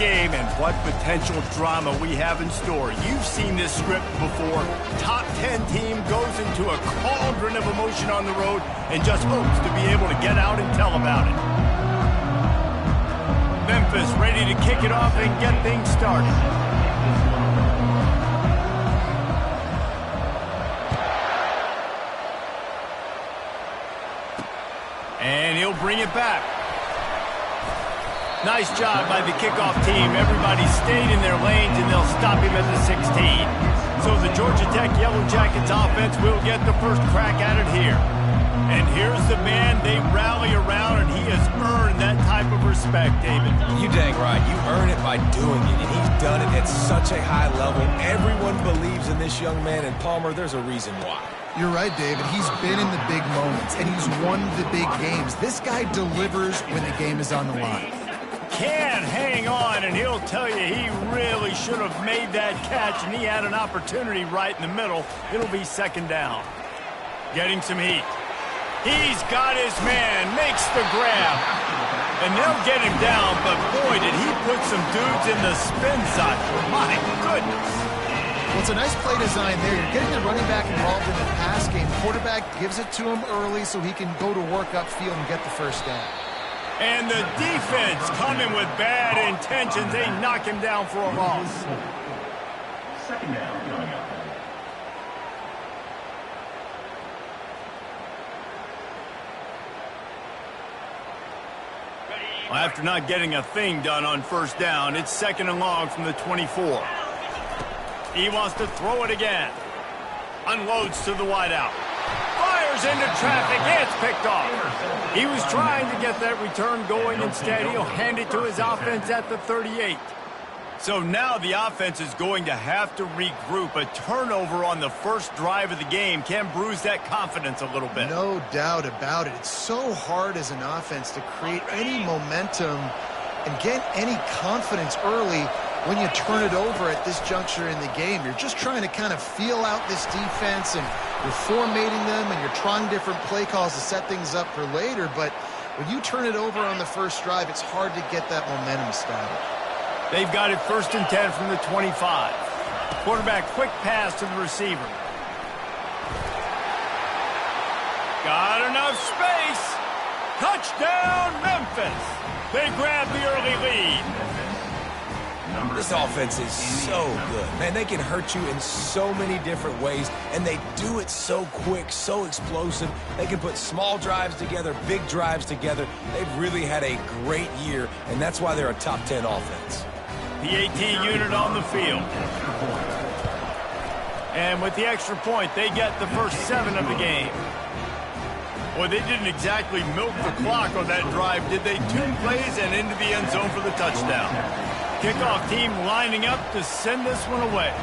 game and what potential drama we have in store. You've seen this script before. Top 10 team goes into a cauldron of emotion on the road and just hopes to be able to get out and tell about it. Memphis ready to kick it off and get things started. And he'll bring it back. Nice job by the kickoff team. Everybody stayed in their lanes, and they'll stop him at the 16. So the Georgia Tech Yellow Jackets offense will get the first crack at it here. And here's the man they rally around, and he has earned that type of respect, David. You dang right. You earn it by doing it, and he's done it at such a high level. Everyone believes in this young man, and Palmer, there's a reason why. You're right, David. He's been in the big moments, and he's won the big games. This guy delivers when the game is on the line. Can hang on, and he'll tell you he really should have made that catch, and he had an opportunity right in the middle. It'll be second down. Getting some heat. He's got his man, makes the grab. And they'll get him down, but boy, did he put some dudes in the spin cycle. My goodness. Well, it's a nice play design there. You're getting the running back involved in the pass game. Quarterback gives it to him early so he can go to work upfield and get the first down. And the defense coming with bad intentions. They knock him down for a loss. Second down coming up. Well, after not getting a thing done on first down, it's second and long from the 24. He wants to throw it again. Unloads to the wideout. Fires into traffic. It's picked off. He was trying to get that return going. Instead, he'll hand it to his offense at the 38. So now the offense is going to have to regroup. A turnover on the first drive of the game can bruise that confidence a little bit. No doubt about it. It's so hard as an offense to create any momentum and get any confidence early when you turn it over at this juncture in the game. You're just trying to kind of feel out this defense, and you're formatting them, and you're trying different play calls to set things up for later. But when you turn it over on the first drive, it's hard to get that momentum started. They've got it first and 10 from the 25. Quarterback quick pass to the receiver. Got enough space. Touchdown, Memphis. They grab the early lead. This offense is so good. Man, they can hurt you in so many different ways, and they do it so quick, so explosive. They can put small drives together, big drives together. They've really had a great year, and that's why they're a top 10 offense. PAT unit on the field. And with the extra point, they get the first 7 of the game. Boy, they didn't exactly milk the clock on that drive, did they? 2 plays and into the end zone for the touchdown. Kickoff team lining up to send this one away.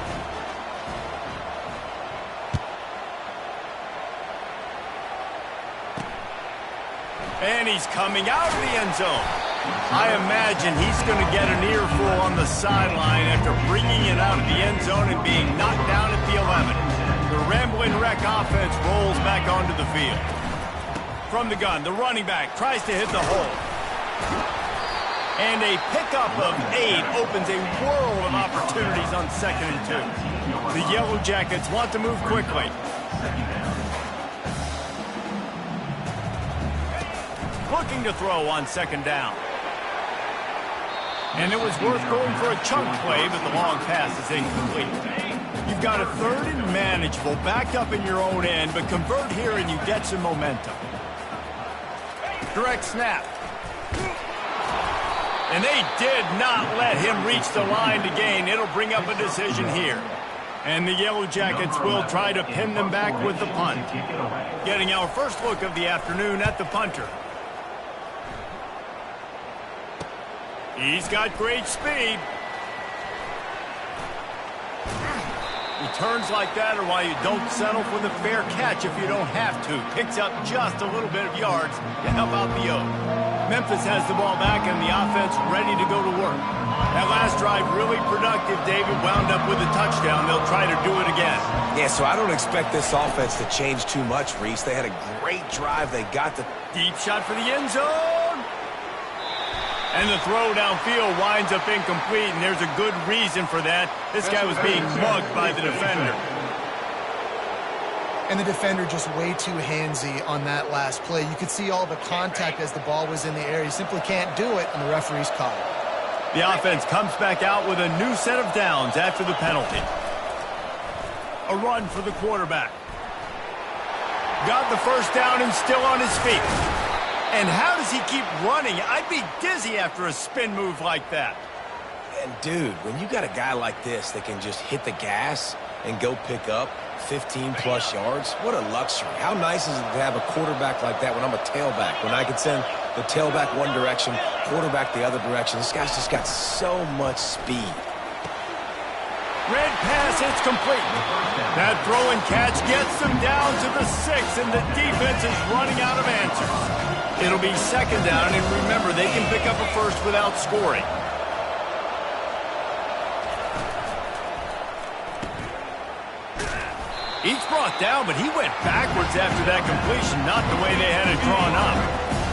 And he's coming out of the end zone. I imagine he's going to get an earful on the sideline after bringing it out of the end zone and being knocked down at the 11. The Ramblin' Wreck offense rolls back onto the field. From the gun, the running back tries to hit the hole. And a pickup of 8 opens a world of opportunities on 2nd and 2. The Yellow Jackets want to move quickly. Looking to throw on 2nd down. And it was worth going for a chunk play, but the long pass is incomplete. You've got a 3rd and manageable, backed up in your own end, but convert here and you get some momentum. Direct snap. And they did not let him reach the line to gain. It'll bring up a decision here. And the Yellow Jackets will try to pin them back with the punt. Getting our first look of the afternoon at the punter. He's got great speed. Returns like that are why you don't settle for the fair catch if you don't have to. Picks up just a little bit of yards to help out the Oak. Memphis has the ball back and the offense ready to go to work. That last drive really productive. David wound up with a touchdown. They'll try to do it again. Yeah, so I don't expect this offense to change too much, Reese. They had a great drive. They got the deep shot for the end zone. And the throw downfield winds up incomplete, and there's a good reason for that. This guy was being mugged by the defender. And the defender just way too handsy on that last play. You could see all the contact as the ball was in the air. You simply can't do it, and the referee's caught it. The offense comes back out with a new set of downs after the penalty. A run for the quarterback. Got the first down and still on his feet. And how does he keep running? I'd be dizzy after a spin move like that. And, dude, when you got a guy like this that can just hit the gas and go pick up 15-plus yards, what a luxury. How nice is it to have a quarterback like that when I'm a tailback, when I can send the tailback one direction, quarterback the other direction. This guy's just got so much speed. Red pass, it's complete. That throw and catch gets them down to the 6, and the defense is running out of answers. It'll be second down, and remember, they can pick up a first without scoring. Each brought down, but he went backwards after that completion, not the way they had it drawn up.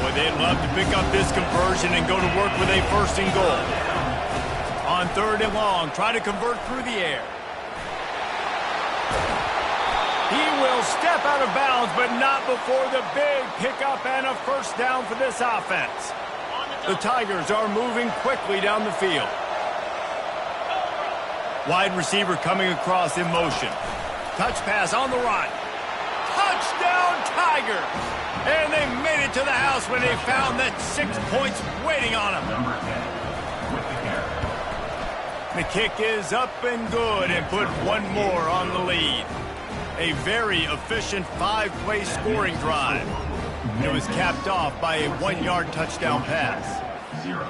Boy, they'd love to pick up this conversion and go to work with a first and goal. On third and long, try to convert through the air. He will step out of bounds, but not before the big pickup and a first down for this offense. The Tigers are moving quickly down the field. Wide receiver coming across in motion. Touch pass on the run. Touchdown Tigers! And they made it to the house when they found that 6 points waiting on them. Number 10 with the carry. The kick is up and good and put one more on the lead. A very efficient 5-play scoring drive. It was capped off by a 1-yard touchdown pass. 0.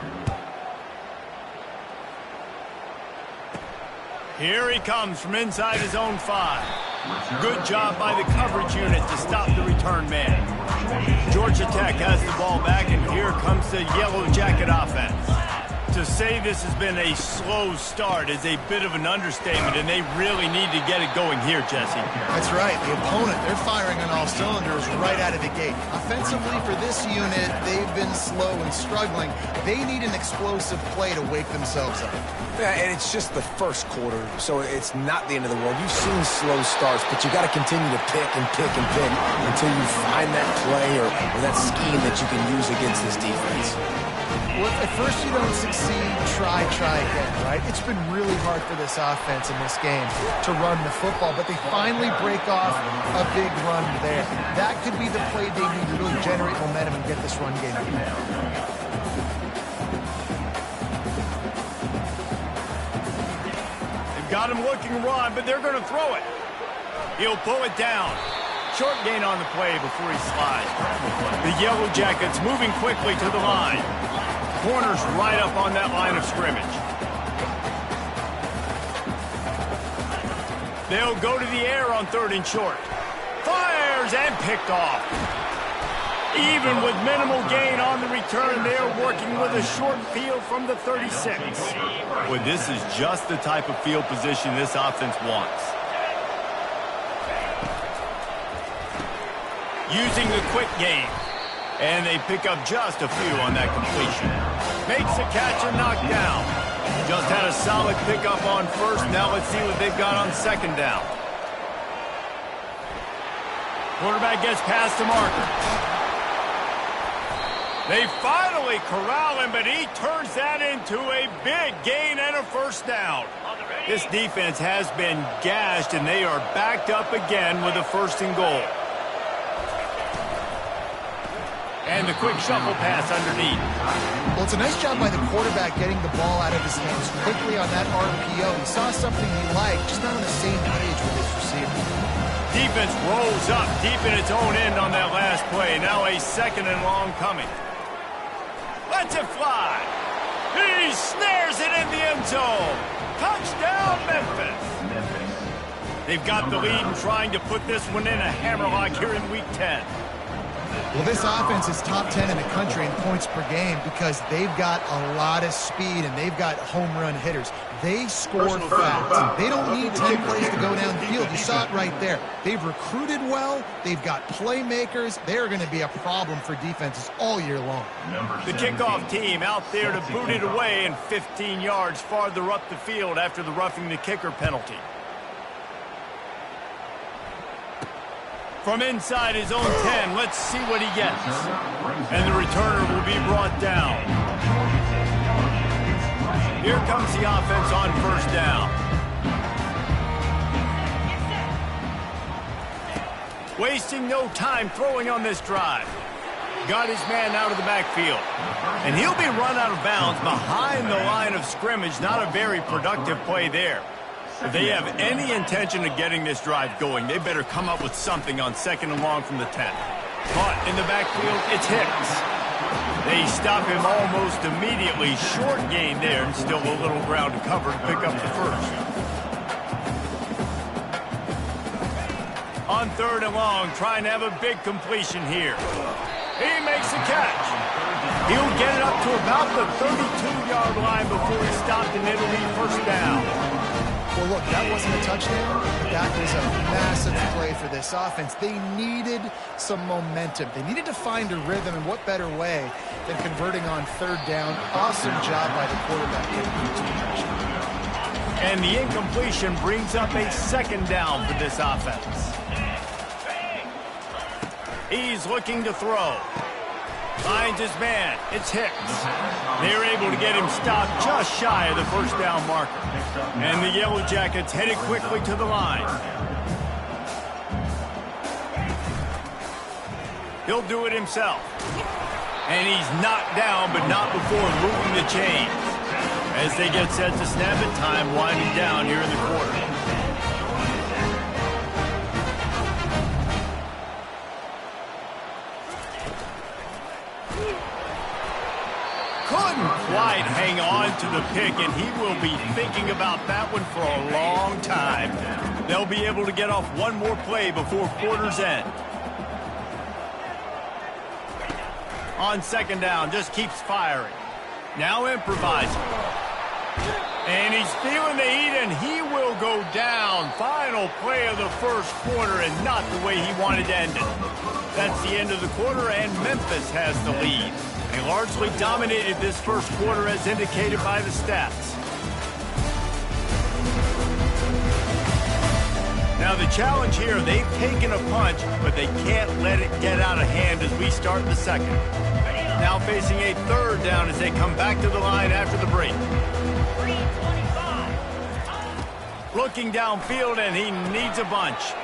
Here he comes from inside his own 5. Good job by the coverage unit to stop the return man. Georgia Tech has the ball back, and here comes the Yellow Jacket offense. To say this has been a slow start is a bit of an understatement, and they really need to get it going here, Jesse. That's right. The opponent, they're firing on all cylinders right out of the gate. Offensively, for this unit, they've been slow and struggling. They need an explosive play to wake themselves up. Yeah, and it's just the first quarter, so it's not the end of the world. You've seen slow starts, but you got to continue to pick and pick and pick until you find that play or that scheme that you can use against this defense. Well, at first you don't succeed, try again, right? It's been really hard for this offense in this game to run the football, but they finally break off a big run there. That could be the play they need to really generate momentum and get this run game going. They've got him looking run, but they're going to throw it. He'll pull it down. Short gain on the play before he slides. The Yellow Jackets moving quickly to the line. Corners right up on that line of scrimmage. They'll go to the air on third and short. Fires and picked off. Even with minimal gain on the return, they are working with a short field from the 36. Well, this is just the type of field position this offense wants. Using the quick game. And they pick up just a few on that completion. Makes the catch and knocked down. Just had a solid pickup on first. Now let's see what they've got on second down. Quarterback gets past the marker. They finally corral him, but he turns that into a big gain and a first down. This defense has been gashed, and they are backed up again with a first and goal. And the quick shuffle pass underneath. Well, it's a nice job by the quarterback getting the ball out of his hands quickly on that RPO. He saw something he liked, just not on the same page with his receiver. Defense rolls up deep in its own end on that last play. Now a second and long coming. Lets it fly. He snares it in the end zone. Touchdown, Memphis. They've got the lead and trying to put this one in a hammerlock here in Week 10. Well, this offense is top 10 in the country in points per game because they've got a lot of speed and they've got home run hitters. They score fast. They don't need 10 plays to go downfield. You saw it right there. They've recruited well. They've got playmakers. They're going to be a problem for defenses all year long. The kickoff team out there to boot it away and 15 yards farther up the field after the roughing the kicker penalty. From inside his own 10, let's see what he gets. And the returner will be brought down. Here comes the offense on first down. Wasting no time throwing on this drive. Got his man out of the backfield. And he'll be run out of bounds behind the line of scrimmage. Not a very productive play there. If they have any intention of getting this drive going, they better come up with something on second and long from the 10. But in the backfield, it's Hicks. They stop him almost immediately. Short gain there, and still a little ground to cover to pick up the first. On third and long, trying to have a big completion here. He makes the catch. He'll get it up to about the 32-yard line before he's stopped, and it'll be first down. Well, look, that wasn't a touchdown, but that was a massive play for this offense. They needed some momentum. They needed to find a rhythm, and what better way than converting on third down. Awesome job by the quarterback getting through to the touchdown. And the incompletion brings up a second down for this offense. He's looking to throw. Finds his man. It's Hicks. They're able to get him stopped just shy of the first down marker. And the Yellow Jackets headed quickly to the line. He'll do it himself. And he's knocked down, but not before moving the chains. As they get set to snap it, time winding down here in the quarter. Couldn't quite hang on to the pick, and he will be thinking about that one for a long time. They'll be able to get off one more play before quarter's end. On second down, just keeps firing. Now improvising. And he's feeling the heat, and he will go down. Final play of the first quarter, and not the way he wanted to end it. That's the end of the quarter, and Memphis has the lead. They largely dominated this first quarter as indicated by the stats. Now the challenge here, they've taken a punch, but they can't let it get out of hand as we start the second. Now facing a third down as they come back to the line after the break. Looking downfield, and he needs a bunch.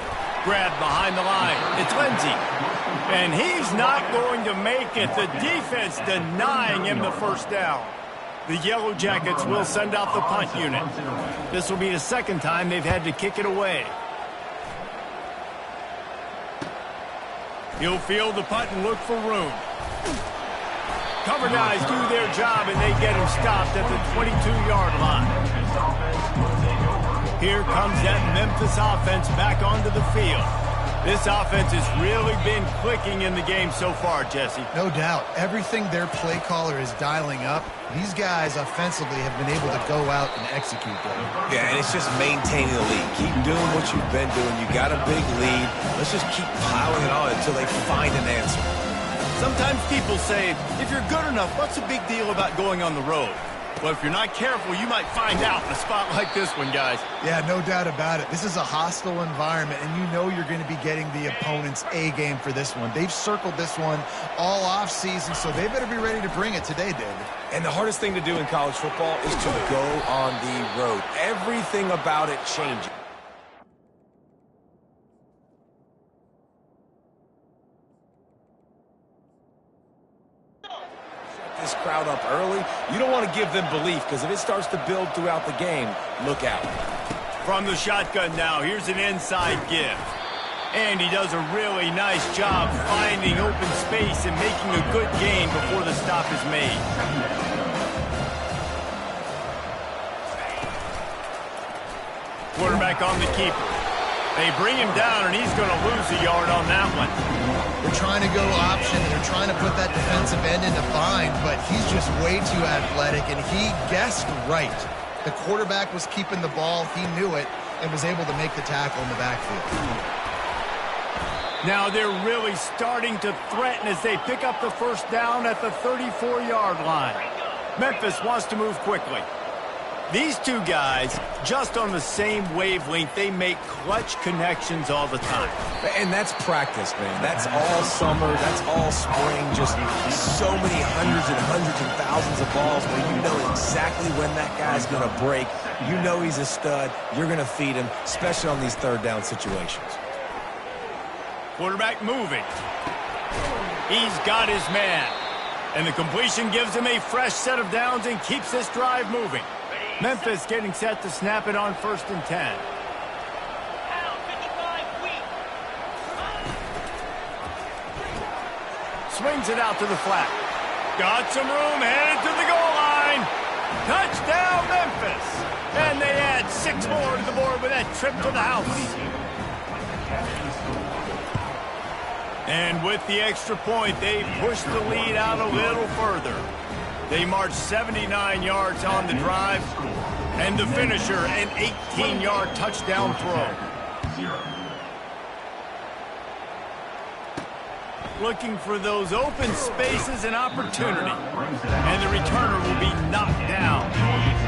Grabbed behind the line. It's Lindsey. And he's not going to make it. The defense denying him the first down. The Yellow Jackets will send out the punt unit. This will be the second time they've had to kick it away. He'll field the punt and look for room. Cover guys do their job, and they get him stopped at the 22-yard line. Here comes that Memphis offense back onto the field. This offense has really been clicking in the game so far, Jesse. No doubt. Everything their play caller is dialing up, these guys offensively have been able to go out and execute them. Yeah, and it's just maintaining the lead. Keep doing what you've been doing. You got a big lead. Let's just keep piling it on until they find an answer. Sometimes people say, if you're good enough, what's the big deal about going on the road? Well, if you're not careful, you might find out in a spot like this one, guys. Yeah, no doubt about it. This is a hostile environment, and you know you're going to be getting the opponent's A game for this one. They've circled this one all offseason, so they better be ready to bring it today, David. And the hardest thing to do in college football is to go on the road. Everything about it changes. This crowd up early, you don't want to give them belief, because if it starts to build throughout the game, look out. From the shotgun now, here's an inside give. And he does a really nice job finding open space and making a good gain before the stop is made. Quarterback on the keeper. They bring him down, and he's going to lose a yard on that one. They're trying to go option. They're trying to put that defensive end in a bind, but he's just way too athletic, and he guessed right. The quarterback was keeping the ball. He knew it and was able to make the tackle in the backfield. Now they're really starting to threaten as they pick up the first down at the 34-yard line. Memphis wants to move quickly. These two guys, just on the same wavelength, they make clutch connections all the time. And that's practice, man. That's all summer. That's all spring. Just so many hundreds and thousands of balls where you know exactly when that guy's going to break. You know he's a stud. You're going to feed him, especially on these third down situations. Quarterback moving. He's got his man. And the completion gives him a fresh set of downs and keeps this drive moving. Memphis getting set to snap it on 1st and 10. Swings it out to the flat. Got some room, headed to the goal line. Touchdown, Memphis. And they add 6 more to the board with that trip to the house. And with the extra point, they push the lead out a little further. They march 79 yards on the drive, and the finisher, an 18-yard touchdown throw. Looking for those open spaces and opportunity, and the returner will be knocked down.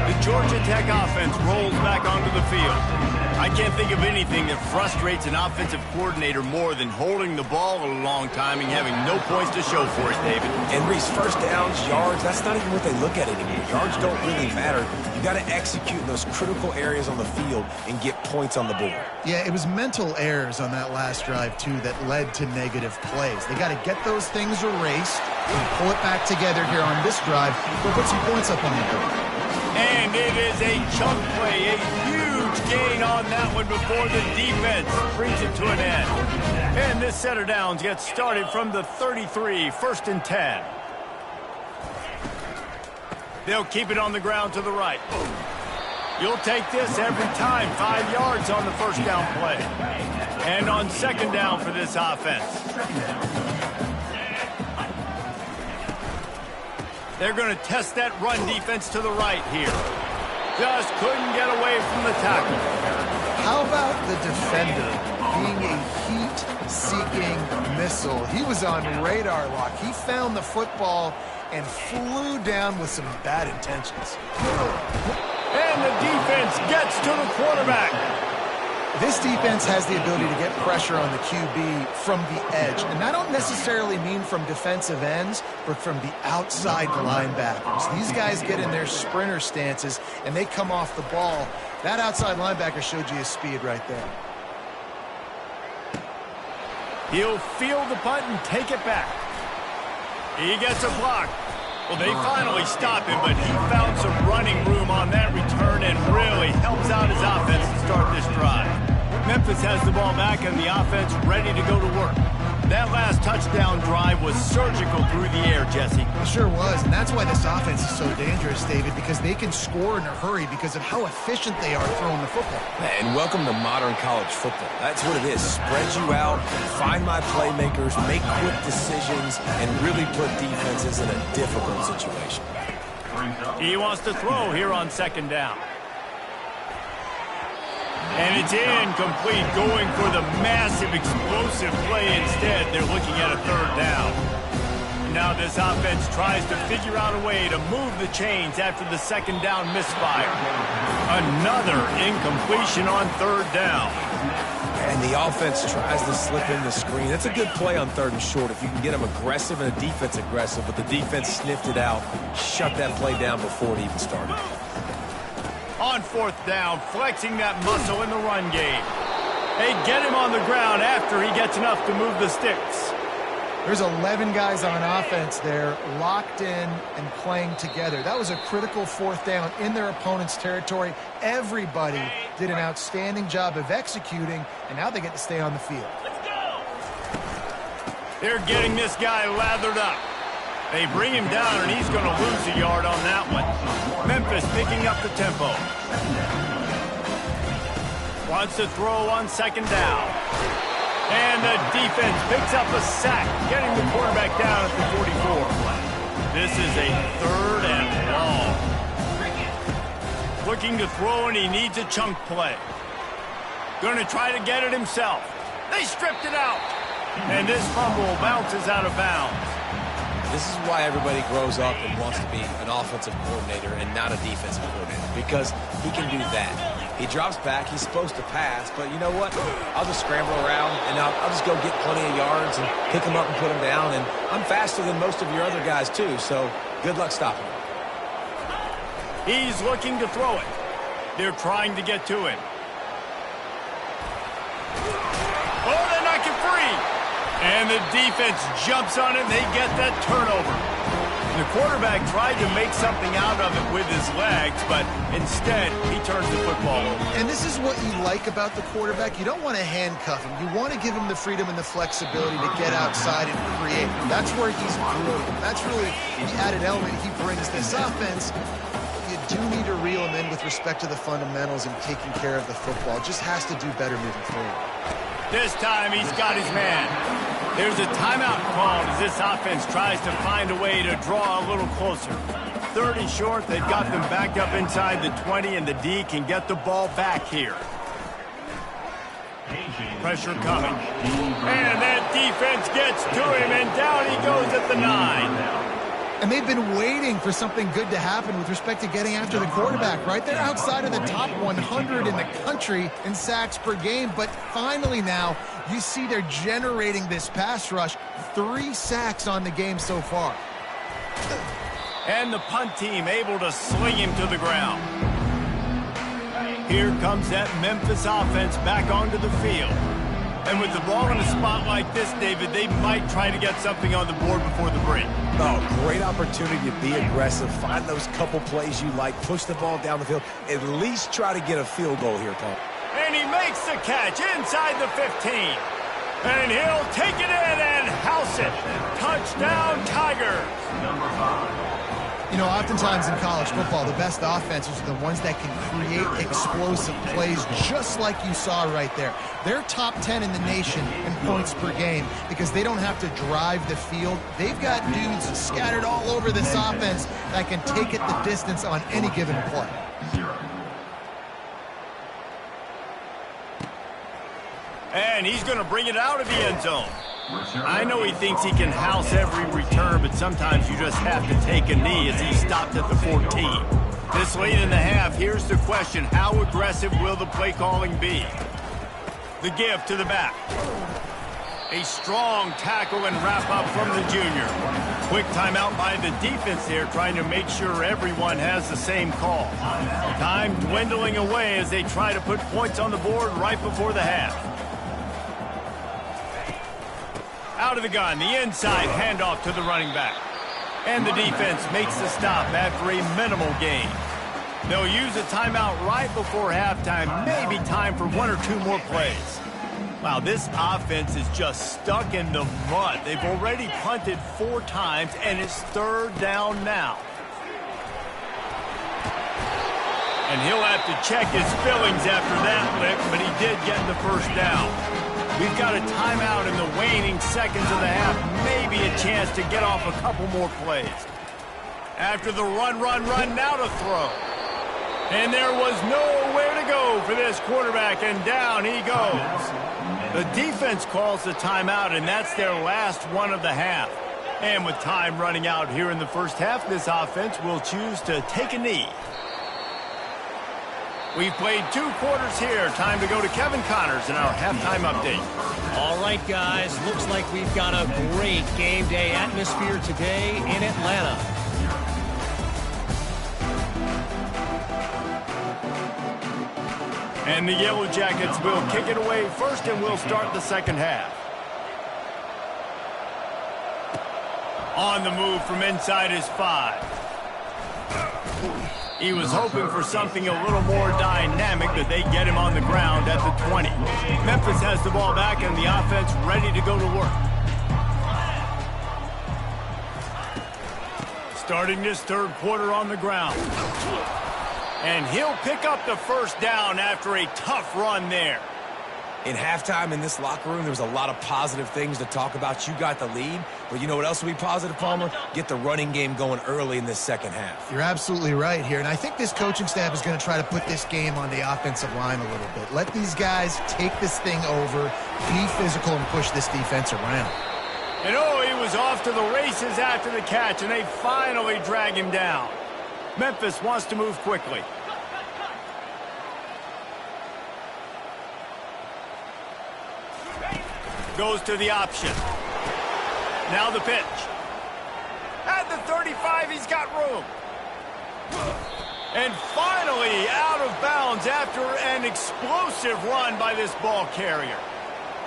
The Georgia Tech offense rolls back onto the field. I can't think of anything that frustrates an offensive coordinator more than holding the ball a long time and having no points to show for it, David. And Reese, first downs, yards, that's not even what they look at anymore. Yards don't really matter. You got to execute in those critical areas on the field and get points on the board. Yeah, it was mental errors on that last drive, too, that led to negative plays. They got to get those things erased and pull it back together here on this drive. We'll put some points up on the board. And it is a chunk play, a huge gain on that one before the defense brings it to an end. And this set of downs gets started from the 33, 1st and 10. They'll keep it on the ground to the right. You'll take this every time. 5 yards on the first down play. And on 2nd down for this offense. They're going to test that run defense to the right here. Just couldn't get away from the tackle. How about the defender being a heat-seeking missile? He was on radar lock. He found the football and flew down with some bad intentions. And the defense gets to the quarterback. This defense has the ability to get pressure on the QB from the edge. And I don't necessarily mean from defensive ends, but from the outside linebackers. These guys get in their sprinter stances, and they come off the ball. That outside linebacker showed you his speed right there. He'll field the punt and take it back. He gets a block. Well, they finally stop him, but he found some running room on that return and really helps out his offense to start this drive. Memphis has the ball back and the offense ready to go to work. That last touchdown drive was surgical through the air, Jesse. It sure was, and that's why this offense is so dangerous, David, because they can score in a hurry because of how efficient they are throwing the football. And welcome to modern college football. That's what it is. Spread you out, find my playmakers, make quick decisions, and really put defenses in a difficult situation. He wants to throw here on 2nd down. And it's incomplete, going for the massive explosive play instead. They're looking at a 3rd down. Now this offense tries to figure out a way to move the chains after the 2nd down misfire. Another incompletion on 3rd down. And the offense tries to slip in the screen. That's a good play on 3rd and short if you can get them aggressive and a defense aggressive, but the defense sniffed it out, shut that play down before it even started. On 4th down, flexing that muscle in the run game. They get him on the ground after he gets enough to move the sticks. There's 11 guys on offense there, locked in and playing together. That was a critical 4th down in their opponent's territory. Everybody did an outstanding job of executing, and now they get to stay on the field. They're getting this guy lathered up. They bring him down, and he's going to lose a yard on that one. Memphis picking up the tempo. Wants to throw on second down. And the defense picks up a sack, getting the quarterback down at the 44. This is a 3rd and long. Looking to throw, and he needs a chunk play. Going to try to get it himself. They stripped it out. And this fumble bounces out of bounds. This is why everybody grows up and wants to be an offensive coordinator and not a defensive coordinator, because he can do that. He drops back, he's supposed to pass, but you know what? I'll just scramble around, and I'll just go get plenty of yards and pick him up and put him down, and I'm faster than most of your other guys too, so good luck stopping him. He's looking to throw it. They're trying to get to him. Oh, they knock it free. And the defense jumps on it, and they get that turnover. The quarterback tried to make something out of it with his legs, but instead, he turns the football over. And this is what you like about the quarterback. You don't want to handcuff him. You want to give him the freedom and the flexibility to get outside and create. That's where he's brilliant. That's really the added element he brings to this offense. You do need to reel him in with respect to the fundamentals and taking care of the football. Just has to do better moving forward. This time, he's got his man. There's a timeout called as this offense tries to find a way to draw a little closer. 3rd and short, they've got them backed up inside the 20, and the D can get the ball back here. Pressure coming. And that defense gets to him, and down he goes at the 9. And they've been waiting for something good to happen with respect to getting after the quarterback, right? They're outside of the top 100 in the country in sacks per game, but finally now you see they're generating this pass rush. 3 sacks on the game so far. And the punt team able to sling him to the ground. Here comes that Memphis offense back onto the field. And with the ball in a spot like this, David, they might try to get something on the board before the break. Oh, great opportunity to be aggressive, find those couple plays you like, push the ball down the field, at least try to get a field goal here, Paul. And he makes the catch inside the 15. And he'll take it in and house it. Touchdown, Tigers. Number 5. You know, oftentimes in college football, the best offenses are the ones that can create explosive plays just like you saw right there. They're top 10 in the nation in points per game because they don't have to drive the field. They've got dudes scattered all over this offense that can take it the distance on any given play. 0. And he's going to bring it out of the end zone. I know he thinks he can house every return, but sometimes you just have to take a knee as he stopped at the 14. This late in the half, here's the question. How aggressive will the play calling be? The give to the back. A strong tackle and wrap up from the junior. Quick timeout by the defense there, trying to make sure everyone has the same call. Time dwindling away as they try to put points on the board right before the half. Out of the gun, the inside handoff to the running back. And the defense makes the stop after a minimal gain. They'll use a timeout right before halftime, maybe time for 1 or 2 more plays. Wow, this offense is just stuck in the mud. They've already punted 4 times, and it's 3rd down now. And he'll have to check his fillings after that lick, but he did get the 1st down. We've got a timeout in the waning seconds of the half, maybe a chance to get off a couple more plays. After the run, now to throw. And there was nowhere to go for this quarterback, and down he goes. The defense calls the timeout, and that's their last one of the half. And with time running out here in the first half, this offense will choose to take a knee. We've played 2 quarters here. Time to go to Kevin Connors in our halftime update. All right, guys. Looks like we've got a great game day atmosphere today in Atlanta. And the Yellow Jackets will kick it away first, and we'll start the second half. On the move from inside his 5. He was hoping for something a little more dynamic, but they get him on the ground at the 20. Memphis has the ball back, and the offense ready to go to work. Starting this 3rd quarter on the ground. And he'll pick up the first down after a tough run there. In halftime in this locker room, there was a lot of positive things to talk about. You got the lead, but you know what else will be positive, Palmer? Get the running game going early in this second half. You're absolutely right here, and I think this coaching staff is going to try to put this game on the offensive line a little bit. Let these guys take this thing over, be physical, and push this defense around. And oh, he was off to the races after the catch, and they finally drag him down. Memphis wants to move quickly. Goes to the option. Now the pitch. At the 35, he's got room. And finally out of bounds after an explosive run by this ball carrier.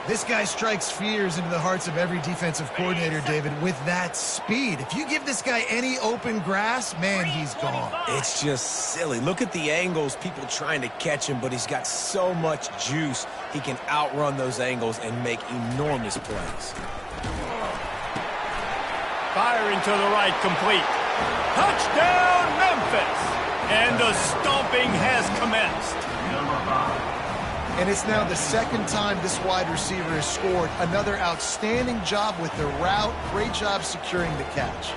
This guy strikes fears into the hearts of every defensive coordinator, David, with that speed. If you give this guy any open grass, man, he's gone. It's just silly. Look at the angles, people trying to catch him, but he's got so much juice. He can outrun those angles and make enormous plays. Firing to the right, complete. Touchdown, Memphis! And the stomping has commenced. Number 5. And it's now the second time this wide receiver has scored. Another outstanding job with the route. Great job securing the catch.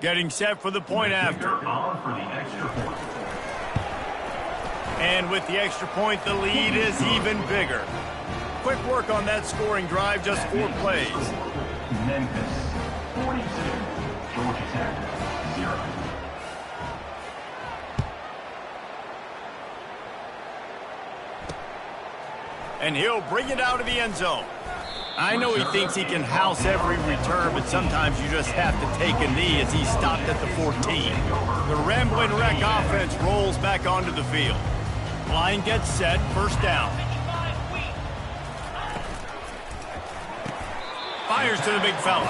Getting set for the point after. On for the extra point. And with the extra point, the lead is even bigger. Quick work on that scoring drive, just 4 plays. Memphis 42, Georgia Tech 0. And he'll bring it out of the end zone. I know he thinks he can house every return, but sometimes you just have to take a knee as he stopped at the 14. The Ramblin' Wreck offense rolls back onto the field. Line gets set, first down. Fires to the big fella.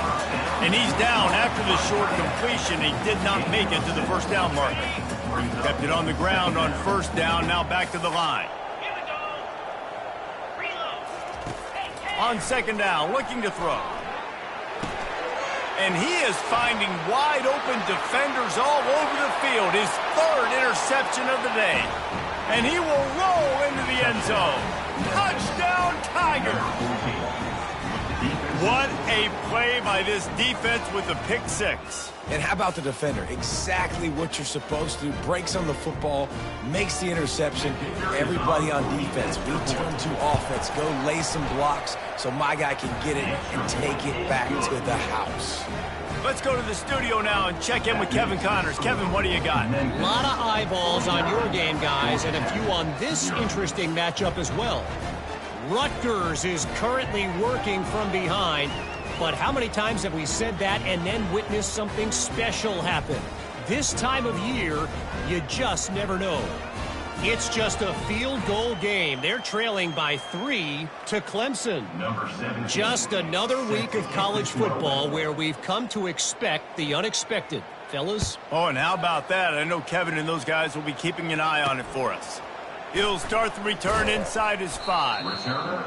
And he's down after the short completion. He did not make it to the first down marker. Kept it on the ground on first down, now back to the line. On second down, looking to throw. And he is finding wide open defenders all over the field. His 3rd interception of the day. And he will roll into the end zone. Touchdown, Tigers! What a play by this defense with the pick 6. And how about the defender? Exactly what you're supposed to do. Breaks on the football, makes the interception. Everybody on defense, we turn to offense. Go lay some blocks so my guy can get it and take it back to the house. Let's go to the studio now and check in with Kevin Connors. Kevin, what do you got? A lot of eyeballs on your game, guys, and a few on this interesting matchup as well. Rutgers is currently working from behind, but how many times have we said that and then witnessed something special happen? This time of year, you just never know. It's just a field goal game. They're trailing by 3 to Clemson. Number 17. Just another week of college football where we've come to expect the unexpected. Fellas? Oh, and how about that? I know Kevin and those guys will be keeping an eye on it for us. He'll start the return inside his 5.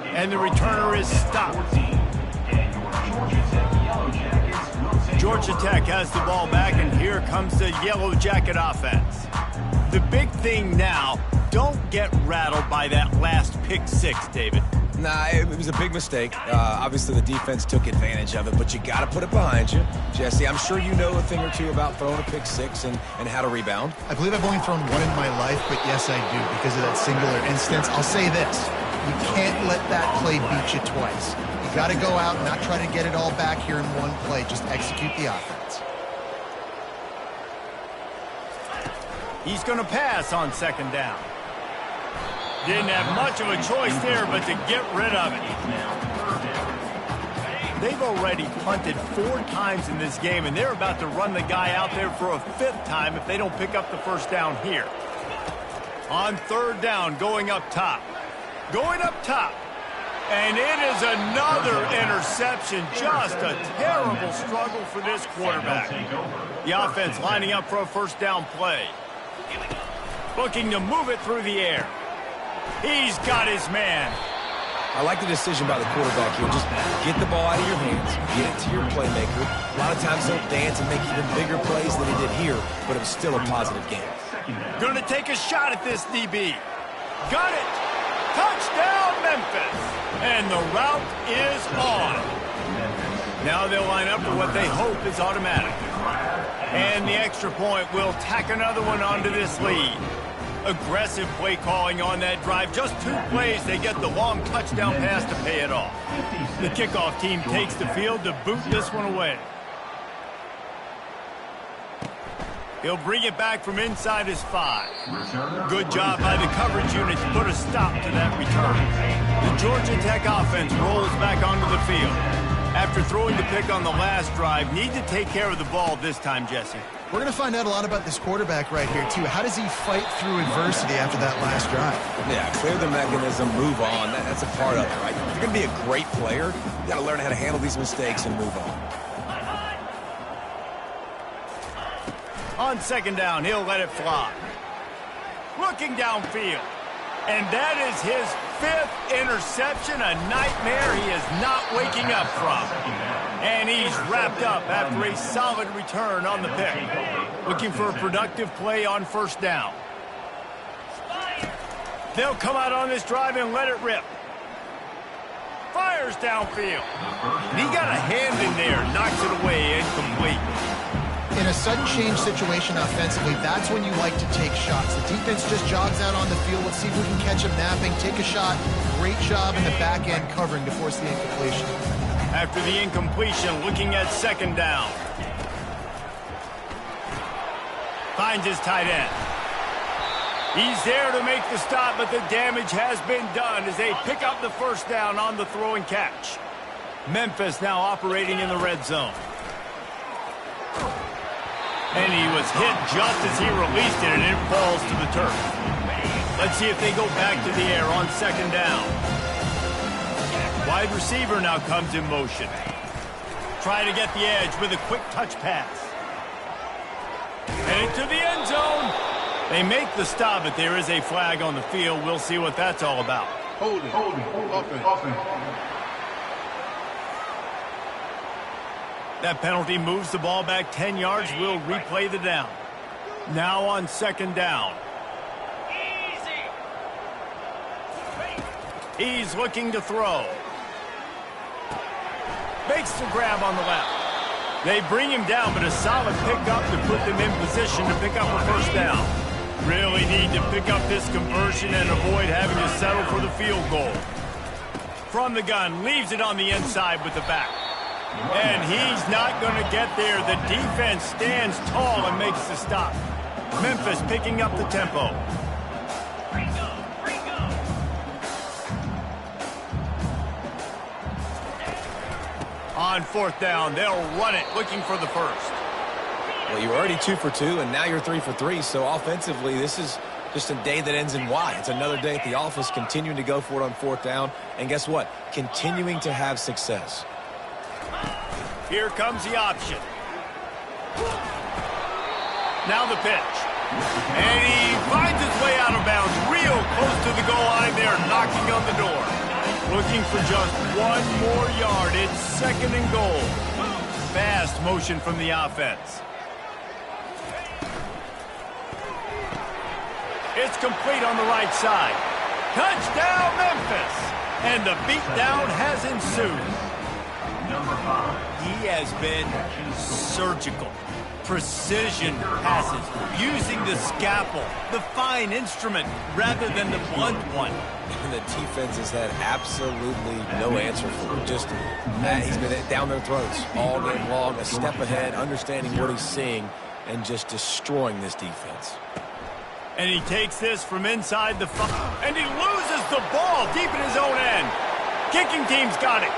And the returner is stopped. Georgia Tech has the ball back, and here comes the Yellow Jacket offense. The big thing now, don't get rattled by that last pick 6, David. Nah, it was a big mistake. Obviously, the defense took advantage of it, but you got to put it behind you. Jesse, I'm sure you know a thing or two about throwing a pick 6 and how to rebound. I believe I've only thrown one in my life, but yes, I do, because of that singular instance. I'll say this. You can't let that play beat you twice. You got to go out and not try to get it all back here in one play. Just execute the offense. He's going to pass on second down. Didn't have much of a choice there, but to get rid of it. They've already punted 4 times in this game, and they're about to run the guy out there for a 5th time if they don't pick up the first down here. On third down, going up top. Going up top. And it is another interception. Just a terrible struggle for this quarterback. The offense lining up for a first down play. Looking to move it through the air. He's got his man. I like the decision by the quarterback here. Just get the ball out of your hands, get it to your playmaker. A lot of times he'll dance and make even bigger plays than he did here, but it was still a positive game. Going to take a shot at this DB. Got it. Touchdown, Memphis. And the route is on. Now they'll line up for what they hope is automatic. And the extra point will tack another one onto this lead. Aggressive play calling on that drive. Just 2 plays, they get the long touchdown pass to pay it off. The kickoff team takes the field to boot this one away. He'll bring it back from inside his 5. Good job by the coverage unit to put a stop to that return. The Georgia Tech offense rolls back onto the field. After throwing the pick on the last drive, need to take care of the ball this time, Jesse. We're going to find out a lot about this quarterback right here, too. How does he fight through adversity after that last drive? Yeah, clear the mechanism, move on. That's a part of it, right? If you're going to be a great player, you got to learn how to handle these mistakes and move on. On second down, he'll let it fly. Looking downfield. And that is his 5th interception, a nightmare he is not waking up from. And he's wrapped up after a solid return on the pick. Looking for a productive play on first down. They'll come out on this drive and let it rip. Fires downfield. And he got a hand in there, knocks it away, incomplete. In a sudden change situation offensively, that's when you like to take shots. The defense just jogs out on the field. Let's see if we can catch him napping, take a shot. Great job in the back end covering to force the incompletion. After the incompletion, looking at second down. Finds his tight end. He's there to make the stop, but the damage has been done as they pick up the first down on the throw and catch. Memphis now operating in the red zone. And he was hit just as he released it, and it falls to the turf. Let's see if they go back to the air on second down. Wide receiver now comes in motion. Try to get the edge with a quick touch pass. And into the end zone. They make the stop, but there is a flag on the field. We'll see what that's all about. Holding. Offense. That penalty moves the ball back 10 yards. We'll replay the down. Now on second down. He's looking to throw. Makes the grab on the left. They bring him down, but a solid pickup to put them in position to pick up a first down. Really need to pick up this conversion and avoid having to settle for the field goal. From the gun, leaves it on the inside with the back. And he's not going to get there. The defense stands tall and makes the stop. Memphis picking up the tempo. On fourth down, they'll run it, looking for the first. Well, you're already 2 for 2, and now you're 3 for 3. So offensively, this is just a day that ends in Y. It's another day at the office, continuing to go for it on fourth down. And guess what? Continuing to have success. Here comes the option. Now the pitch. And he finds his way out of bounds real close to the goal line there, knocking on the door. Looking for just 1 more yard. It's second and goal. Fast motion from the offense. It's complete on the right side. Touchdown, Memphis! And the beatdown has ensued. He has been surgical. Precision passes, using the scalpel, the fine instrument, rather than the blunt one. And the defense has had absolutely no answer for him. Just, he's been down their throats all game long, a step ahead, understanding what he's seeing, and just destroying this defense. And he takes this from inside the and he loses the ball deep in his own end. Kicking team's got it.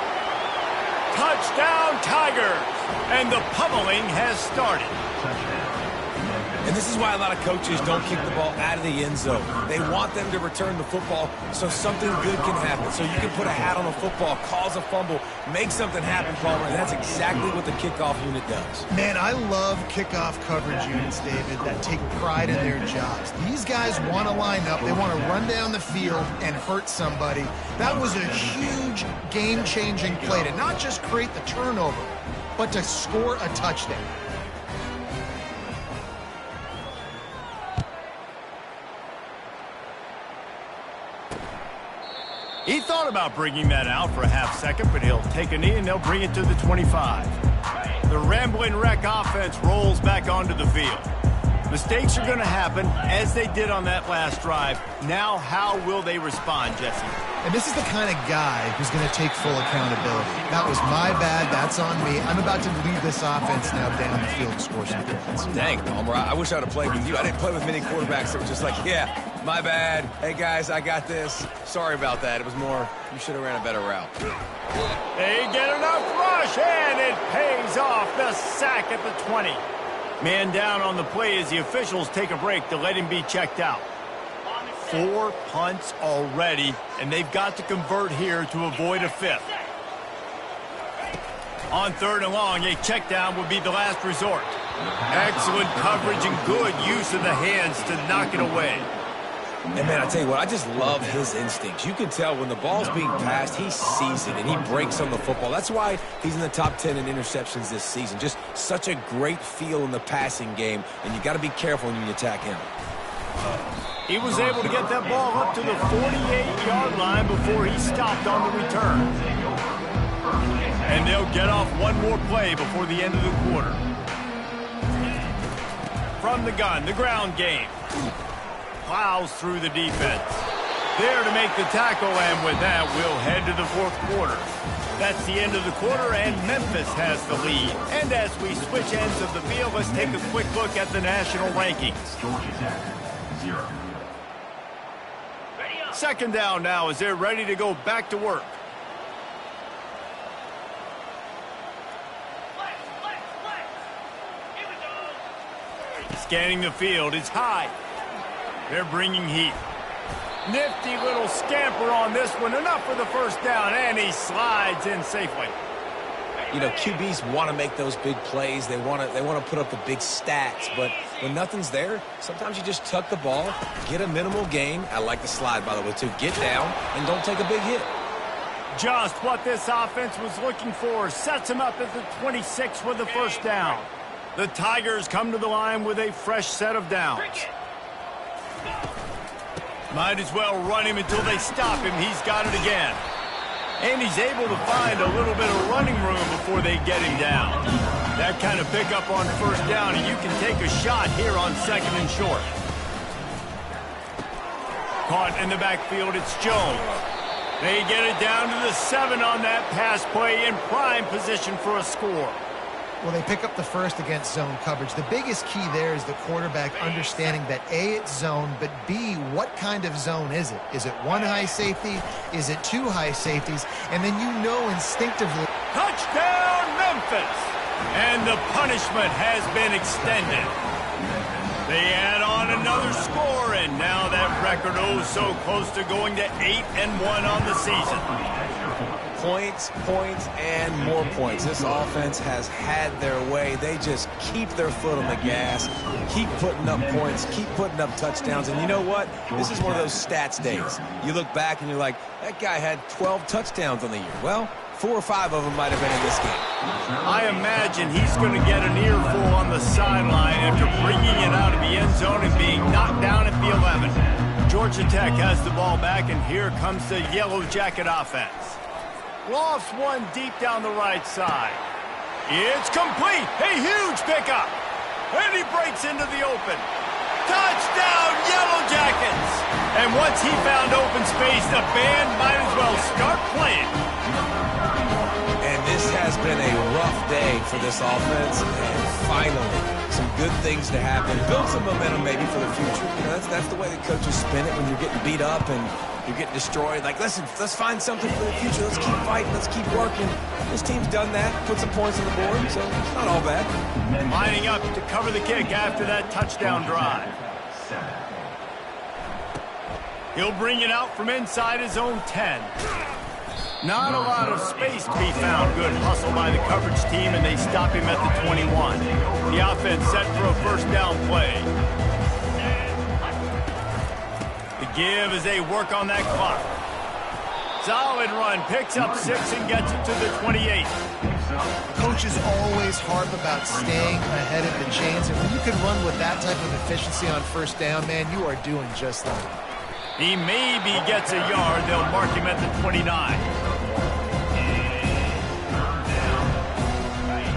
Touchdown, Tigers! And the pummeling has started. And this is why a lot of coaches don't kick the ball out of the end zone. They want them to return the football so something good can happen. So you can put a hat on a football, cause a fumble, make something happen, Palmer, and that's exactly what the kickoff unit does. Man, I love kickoff coverage units, David, that take pride in their jobs. These guys want to line up. They want to run down the field and hurt somebody. That was a huge game-changing play to not just create the turnover, but to score a touchdown. He thought about bringing that out for a half second, but he'll take a knee and they'll bring it to the 25. The Rambling Wreck offense rolls back onto the field. Mistakes are going to happen, as they did on that last drive. Now, how will they respond, Jesse? And this is the kind of guy who's going to take full accountability. That was my bad. That's on me. I'm about to lead this offense now down the field to score some points. Dang, Palmer, I wish I would have played with you. I didn't play with many quarterbacks that were just like, yeah, my bad. Hey, guys, I got this. Sorry about that. It was more, you should have ran a better route. They get enough rush, and it pays off. The sack at the 20. Man down on the play as the officials take a break to let him be checked out. 4 punts already, and they've got to convert here to avoid a fifth. On 3rd and long, a check down would be the last resort. Excellent coverage and good use of the hands to knock it away. And, man, I tell you what, I just love his instincts. You can tell when the ball's being passed, he sees it, and he breaks on the football. That's why he's in the top 10 in interceptions this season. Just such a great feel in the passing game, and you got to be careful when you attack him. He was able to get that ball up to the 48-yard line before he stopped on the return. And they'll get off one more play before the end of the quarter. From the gun, the ground game. Plows through the defense. There to make the tackle, and with that, we'll head to the 4th quarter. That's the end of the quarter, and Memphis has the lead. And as we switch ends of the field, let's take a quick look at the national rankings. Georgia Tech, 0. 2nd down now as they're ready to go back to work. Scanning the field, it's high. They're bringing heat. Nifty little scamper on this one. Enough for the 1st down, and he slides in safely. You know, QBs want to make those big plays. They want to put up the big stats. But when nothing's there, sometimes you just tuck the ball, get a minimal gain. I like the slide, by the way, too. Get down and don't take a big hit. Just what this offense was looking for. Sets him up at the 26 with the 1st down. The Tigers come to the line with a fresh set of downs. Might as well run him until they stop him. He's got it again. And he's able to find a little bit of running room before they get him down. That kind of pickup on 1st down, and you can take a shot here on 2nd and short. Caught in the backfield, it's Jones. They get it down to the 7 on that pass play, in prime position for a score. Well, they pick up the 1st against zone coverage. The biggest key there is the quarterback understanding that A, it's zone, but B, what kind of zone is it? Is it 1 high safety? Is it 2 high safeties? And then you know instinctively. Touchdown, Memphis! And the punishment has been extended. They add on another score, and now that record so close to going to 8-1 on the season. Points, and more points. This offense has had their way. They just keep their foot on the gas, keep putting up points, keep putting up touchdowns. And you know what? This is one of those stats days. You look back and you're like, that guy had 12 touchdowns on the year. Well, 4 or 5 of them might have been in this game. I imagine he's going to get an earful on the sideline after bringing it out of the end zone and being knocked down at the 11. Georgia Tech has the ball back, and here comes the Yellow Jacket offense. Lofts one deep down the right side. It's complete. A huge pickup. And he breaks into the open. Touchdown, Yellow Jackets. And once he found open space, the band might as well start playing. And this has been a rough day for this offense. And finally, some good things to happen. Build some momentum maybe for the future. You know, that's the way the coaches spin it when you're getting beat up and you're getting destroyed. Like, listen, let's find something for the future. Let's keep fighting. Let's keep working. This team's done that, put some points on the board, so it's not all bad. Lining up to cover the kick after that touchdown drive. He'll bring it out from inside his own 10. Not a lot of space to be found. Good hustle by the coverage team, and they stop him at the 21. The offense set for a first down play. The give as they work on that clock. Solid run, picks up 6 and gets it to the 28. Coaches always harp about staying ahead of the chains, and when you can run with that type of efficiency on first down, man, you are doing just that. He maybe gets a yard. They'll mark him at the 29.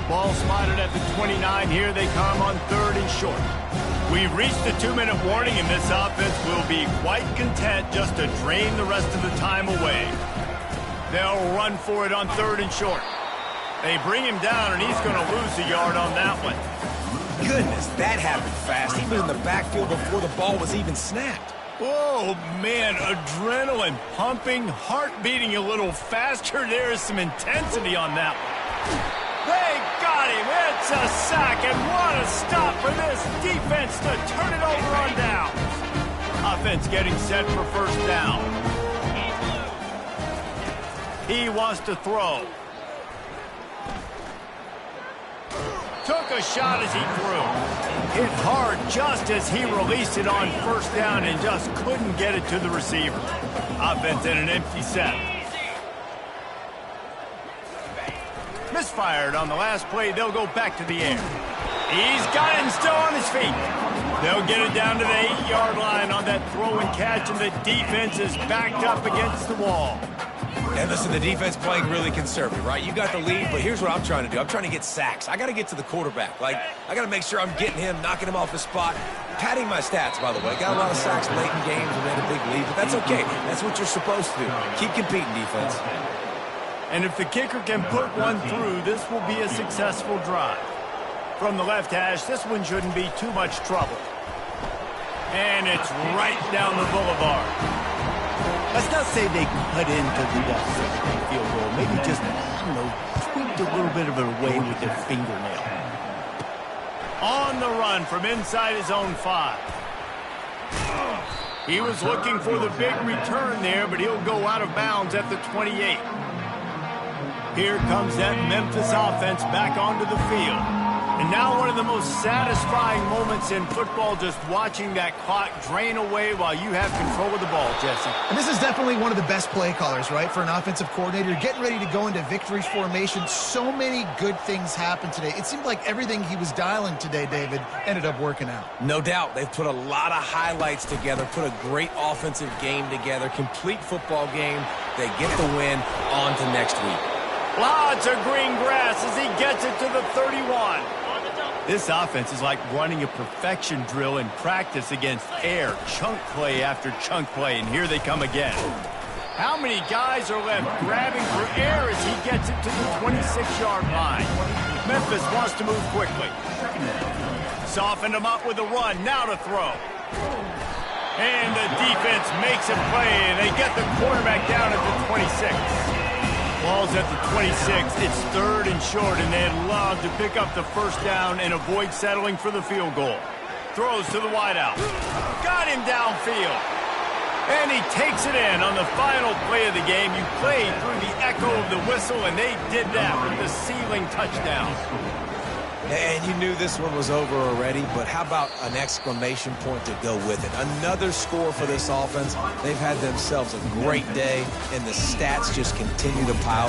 Ball spotted at the 29. Here they come on 3rd and short. We've reached the 2-minute warning, and this offense will be quite content just to drain the rest of the time away. They'll run for it on 3rd and short. They bring him down, and he's going to lose a yard on that one. Goodness, that happened fast. He was in the backfield before the ball was even snapped. Oh, man, adrenaline pumping, heart beating a little faster. There is some intensity on that one. They got him. It's a sack, and what a stop for this defense to turn it over on down. Offense getting set for first down. He wants to throw. Took a shot as he threw. Hit hard just as he released it on first down and just couldn't get it to the receiver. Offense in an empty set. Misfired on the last play. They'll go back to the air. He's got it and still on his feet. They'll get it down to the 8-yard line on that throw and catch, and the defense is backed up against the wall. And listen, the defense playing really conservative, right? You got the lead, but here's what I'm trying to do. I'm trying to get sacks. I got to get to the quarterback. I got to make sure I'm getting him, knocking him off his spot. Padding my stats, by the way. Got a lot of sacks late in games and made a big lead, but that's okay. That's what you're supposed to do. Keep competing, defense. And if the kicker can put one through, this will be a successful drive. From the left hash, this one shouldn't be too much trouble. And it's right down the boulevard. Let's not say they cut into the deficit field goal. Maybe just, tweaked a little bit of it away with their fingernail. On the run from inside his own 5. He was looking for the big return there, but he'll go out of bounds at the 28. Here comes that Memphis offense back onto the field. And now one of the most satisfying moments in football, just watching that clock drain away while you have control of the ball, Jesse. And this is definitely one of the best play callers, right, for an offensive coordinator. You're getting ready to go into victory formation. So many good things happened today. It seemed like everything he was dialing today, David, ended up working out. No doubt. They've put a lot of highlights together, put a great offensive game together, complete football game. They get the win. On to next week. Lots of green grass as he gets it to the 31. This offense is like running a perfection drill in practice against air, chunk play after chunk play, and here they come again. How many guys are left grabbing for air as he gets it to the 26-yard line? Memphis wants to move quickly. Softened him up with a run, now to throw. And the defense makes a play, and they get the quarterback down at the 26. Ball's at the 26. It's 3rd and short, and they'd love to pick up the first down and avoid settling for the field goal. Throws to the wideout. Got him downfield. And he takes it in on the final play of the game. You played through the echo of the whistle, and they did that with the ceiling touchdown. And you knew this one was over already, but how about an exclamation point to go with it? Another score for this offense. They've had themselves a great day, and the stats just continue to pile